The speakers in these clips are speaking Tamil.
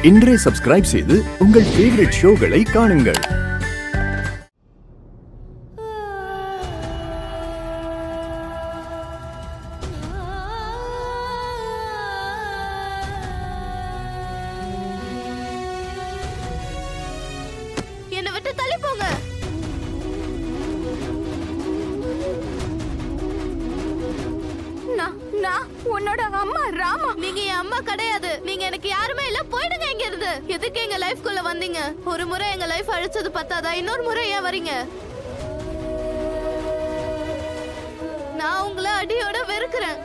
இன்றே சப்ஸ்கிரைப் செய்து உங்கள் ஃபேவரட் ஷோகளை காணுங்கள். என்னை விட்டு தள்ளி போங்க. நான் உன்னோட அம்மா ராமா. நீங்க என் அம்மா கிடையாது. நீங்க எனக்கு யாருமே இல்ல. போயிடுங்க இங்க இருந்து. எதுக்கு எங்க லைஃப்குள்ள வந்தீங்க? ஒரு முறை எங்க லைஃப் அழிச்சது பத்தாதா? இன்னொரு முறை ஏன் வரீங்க? நான் உங்களை அடியோட வெறுக்கிறேன்.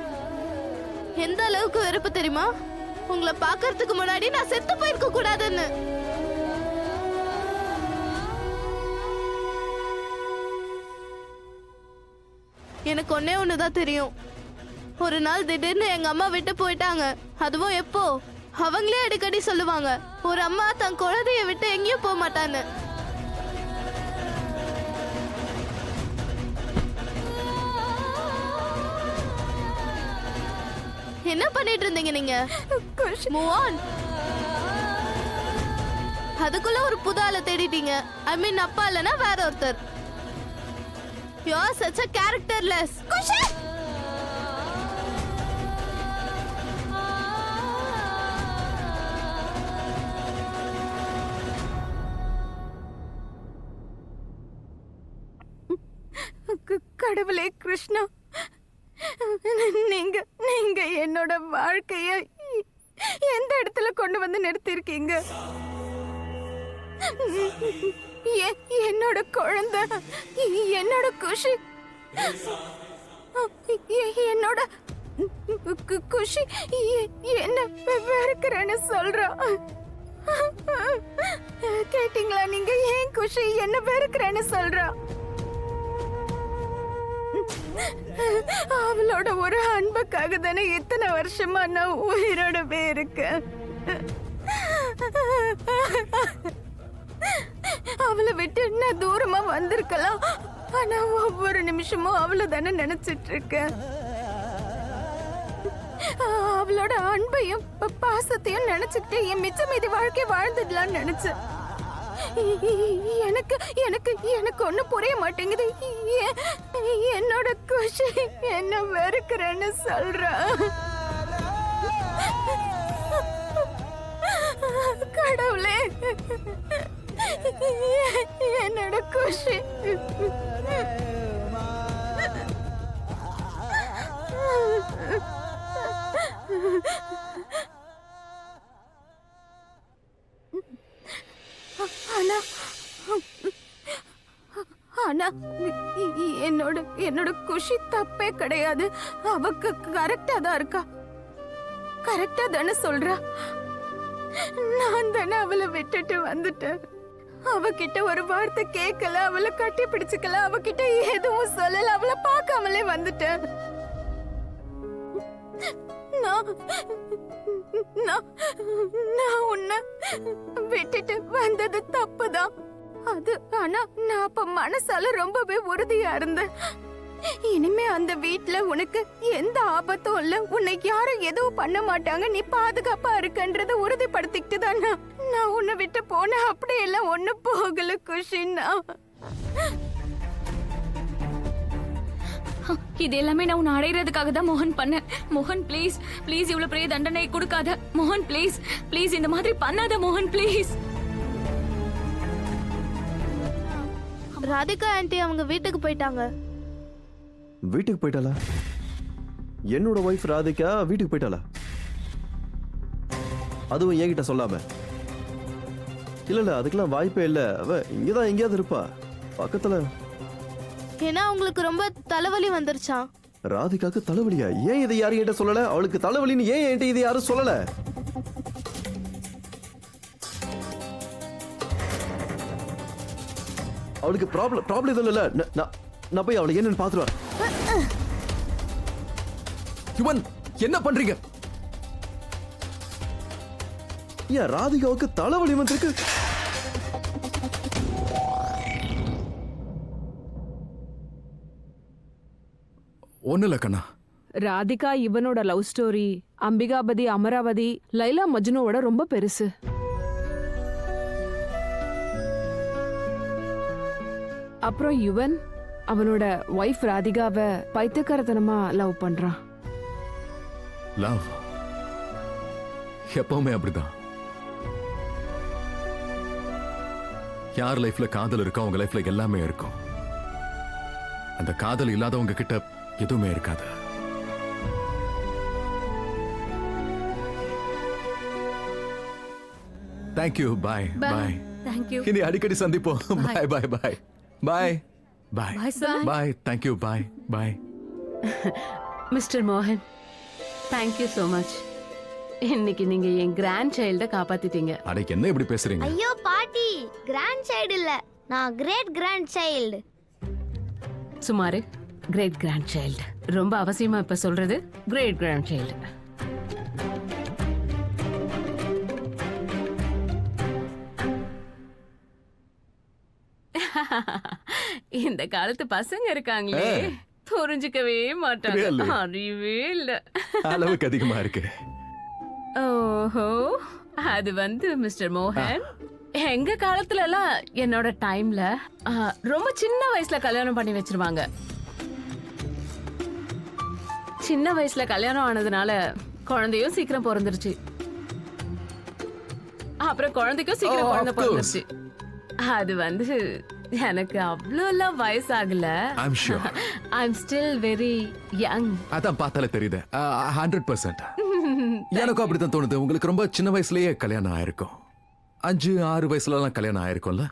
எந்த அளவுக்கு வெறுப்பு தெரியுமா? உங்களை பாக்குறதுக்கு முன்னாடி நான் செத்து போயிருக்க கூடாதுன்னு. எனக்கு ஒன்னே ஒண்ணுதான் தெரியும். ஒரு நாள் திடீர்னு எங்க அம்மா விட்டு போயிட்டாங்க. அதுவும் எப்போ? அவங்களே அடிக்கடி சொல்லுவாங்க, ஒரு அம்மா தன் குழந்தைய விட்டு எங்கேயும் போக மாட்டான்னு. என்ன பண்ணிட்டு இருந்தீங்க நீங்க? Move on. அதுக்குள்ள ஒரு புது ஆளை தேடிட்டீங்க. ஐ மீன் அப்பா இல்லனா வேற ஒருத்தர். You are such a characterless. குஷி கடவுளே கிருஷ்ணா, நீங்க நீங்க என்னோட வாழ்க்கைய எந்த இடத்துல கொண்டு வந்து நிறுத்திருக்கீங்க? என்னோட குழந்தை, என்னோட குஷி, என்னோட குஷி என்ன வெறுக்கிறேன்னு சொல்றா. கேட்டீங்களா? நீங்க ஏன் குஷி என்ன வெறுக்கிறேன்னு சொல்றா? அவளோட ஒரு அன்புக்காக தானே இத்தனை வருஷமா நான் உயிரோடவே இருக்கேன். அவளை விட்டு நான் தூரமா வந்திருக்கலாம். ஆனா ஒவ்வொரு நிமிஷமும் அவளை தானே நினைச்சிட்டு இருக்கேன். அவளோட அன்பையும் பாசத்தையும் நினைச்சுக்கிட்டு என் மிச்ச மீதி வாழ்க்கை வாழ்ந்துடலாம்னு நினைச்சேன். எனக்கு எனக்கு எனக்கு ஒன்னும் புரிய மாட்டேங்குது. என்னோட குஷி என்ன வெறுக்கிறேன்னு சொல்ற. கடவுளே, என்னோட குஷி ஆனா என்னோட என்னோட குஷி தப்பே கிடையாது. அவக்கு கரெக்டா தான் இருக்கா. கரெக்டா தானே சொல்றா. நான் தானே அவளை விட்டுட்டு வந்துட்டேன். அவகிட்ட ஒரு வார்த்தை கேட்கல, அவளை கட்டி பிடிச்சுக்கல, அவகிட்ட எதுவும் சொல்லல, அவளை பார்க்காமலே வந்துட்டேன். நான் உன்னை விட்டுட்டு வந்தது தப்புதான். அது ஆனா நான் அப்ப மனசால ரொம்பவே உறுதியா இருந்தேன். இனிமே அந்த வீட்ல உனக்கு எந்த ஆபத்தும் இல்ல, உன்னை யாரும் எதுவும் பண்ண மாட்டாங்க, நீ பாதுகாப்பா இருக்கன்றத உறுதிப்படுத்திக்கிட்டு தான் நான் உன்னை விட்டு போனேன். அப்படியெல்லாம் ஒண்ணு போகல குஷின்னா. இது எல்லாமே நான் உன்னை அடையிறதுக்காக தான் மோகன் பண்ணேன். மோகன் ப்ளீஸ் ப்ளீஸ் இவ்வளவு பெரிய தண்டனை கொடுக்காத. மோகன் ப்ளீஸ் ப்ளீஸ் இந்த மாதிரி பண்ணாத. மோகன் ப்ளீஸ். ராதிகா ஆண்டி அவங்க வீட்டுக்கு போயிட்டாங்க. வீட்டுக்கு போயிட்டாளா? என்னோட ஒய்ஃப் ராதிகா வீட்டுக்கு போயிட்டாளா? அதுவும் என்கிட்ட சொல்லாம? இல்ல அதுக்கெல்லாம் வாய்ப்பே இல்ல. அவ இங்கதான் எங்கேயாவது இருப்பா, பக்கத்துல. ஏன்னா உங்களுக்கு ரொம்ப தலைவலி வந்துருச்சான். ராதிகாக்கு தலைவலியா? ஏன் இதை யாரும் என்கிட்ட சொல்லல? அவளுக்கு தலைவலின்னு ஏன் என்கிட்ட இதை யாரும் சொல்லல? அவளுக்கு ப்ராப்ளம் எதுவும் இல்ல. நான் போய் அவளை என்னன்னு பாத்துருவேன். யுவன், என்ன பண்றீங்க? ஏன் ராதிகாவுக்கு தலைவலி வந்திருக்கு? ஒண்ணு இல்ல கண்ணா. ராதிகா இவனோட லவ் ஸ்டோரி அம்பிகாபதி அமராவதி லைலா மஜ்னுவோட ரொம்ப பெருசு. அப்புறம் யுவன் அவனோட ஒய்ஃப் ராதிகாவை பைத்தியக்காரத்தனமா லவ் பண்றான். லவ் எப்பவுமே அப்படிதான். யார் லைஃப்ல காதல் இருக்கோ அவங்க லைஃப்ல எல்லாமே இருக்கும். அந்த காதல் இல்லாதவங்க கிட்ட எதுவுமே இருக்காது. தேங்க்யூ. பாய் பாய். தேங்க்யூ. இனி அடிக்கடி சந்திப்போம். பாய் பாய் பாய் பாய் பாய் Bye, sir. பாய். தேங்க்யூ. பாய் பாய். மிஸ்டர் மோகன், தேங்க்யூ so மச். இன்னைக்கு நீங்க என் கிராண்ட் சைல்ட காப்பாத்திட்டீங்க. அன்னைக்கு என்ன இப்படி பேசுறீங்க? ஐயோ பாட்டி, கிராண்ட் சைல்டு இல்ல, நான் கிரேட் கிராண்ட் சைல்டு. சுமாரு கிரேட் கிராண்ட் சைல்டு. ரொம்ப அவசியமா இப்ப சொல்றது கிரேட் கிராண்ட் சைல்டு. இந்த காலத்து பசங்க இருக்காங்களே, புரிஞ்சுக்கவே மாட்டாங்க. Really? அறிவே இல்ல. அளவுக்கு அதிகமா இருக்கு. ஓஹோ, அது வந்து மிஸ்டர் மோகன், எங்க காலத்துல எல்லாம் என்னோட டைம்ல ரொம்ப சின்ன வயசுல கல்யாணம் பண்ணி வச்சிருவாங்க. சின்ன வயசுல கல்யாணம் ஆனதுனால குழந்தையும் சீக்கிரம் பிறந்துருச்சு. அப்புறம் குழந்தைக்கும் சீக்கிரம் Oh, குழந்தை of course. பிறந்துருச்சு. அது வந்து எனக்கு அவ்வளோலாம் வயசாகல. I'm sure. I'm still very young. அதான் பார்த்தாலே தெரியுது. 100%. எனக்கும் அப்படித்தான் தோணுது. உங்களுக்கு ரொம்ப சின்ன வயசுலயே கல்யாணம் ஆயிருக்கும். 5-6 வயசுல எல்லாம் கல்யாணம் ஆயிருக்கும்ல.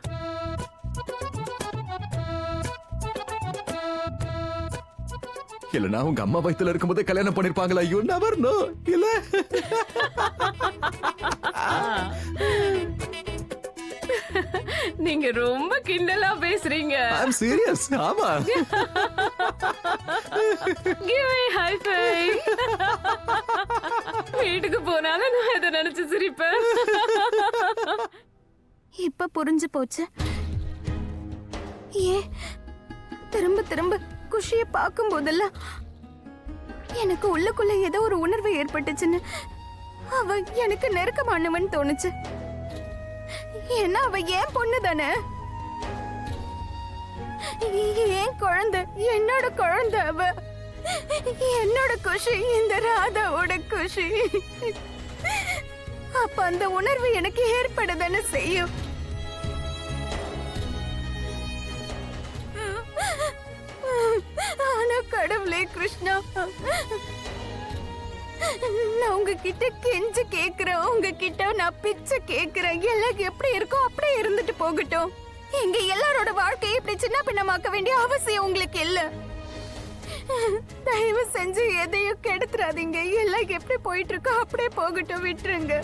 இல்லனா உங்க அம்மா வயித்துல இருக்கும்போதே கல்யாணம் பண்ணிருப்பாங்களா? You never know. இல்ல நீங்க ரொம்ப கிண்டலா பேசுறீங்க. I'm serious. ஆமா. Give me high five. வீட்டுக்கு போனாலும் நான் இதை நினைச்சு சிரிப்பேன். இப்ப புரிஞ்சு போச்சு. ஏன் திரும்ப திரும்ப குஷிய பார்க்கும் போதெல்லாம் எனக்கு உள்ளுக்குள்ள ஏதோ ஒரு உணர்வு ஏற்பட்டுச்சுன்னு. அவ எனக்கு நெருக்கமானவன் தோணுச்சு. ஏன்னா அவ ஏன் பொண்ணு தானே, ஏன் குழந்தை, என்னோட குழந்தை. அவ என்னோட குஷி, இந்த ராதாவோட குஷி. அப்ப அந்த உணர்வு எனக்கு ஏற்படதானே செய்யும். ஆனா கடவுளே கிருஷ்ணா, நான் உங்ககிட்ட கெஞ்சு கேக்குறேன், உங்ககிட்ட நான் பிச்சை கேக்குறேன். எல்லாம் எப்படி இருக்கோ அப்படியே இருந்துட்டு போகட்டும். எங்க எல்லாரோட வாழ்க்கையை இப்படி சின்ன பின்னமாக்க வேண்டிய அவசியம் உங்களுக்கு இல்ல. தயவு செஞ்சு எதையும் கெடுத்துறாதீங்க. எல்லாம் எப்படி போயிட்டு இருக்கோ அப்படியே போகட்டும், விட்டுருங்க.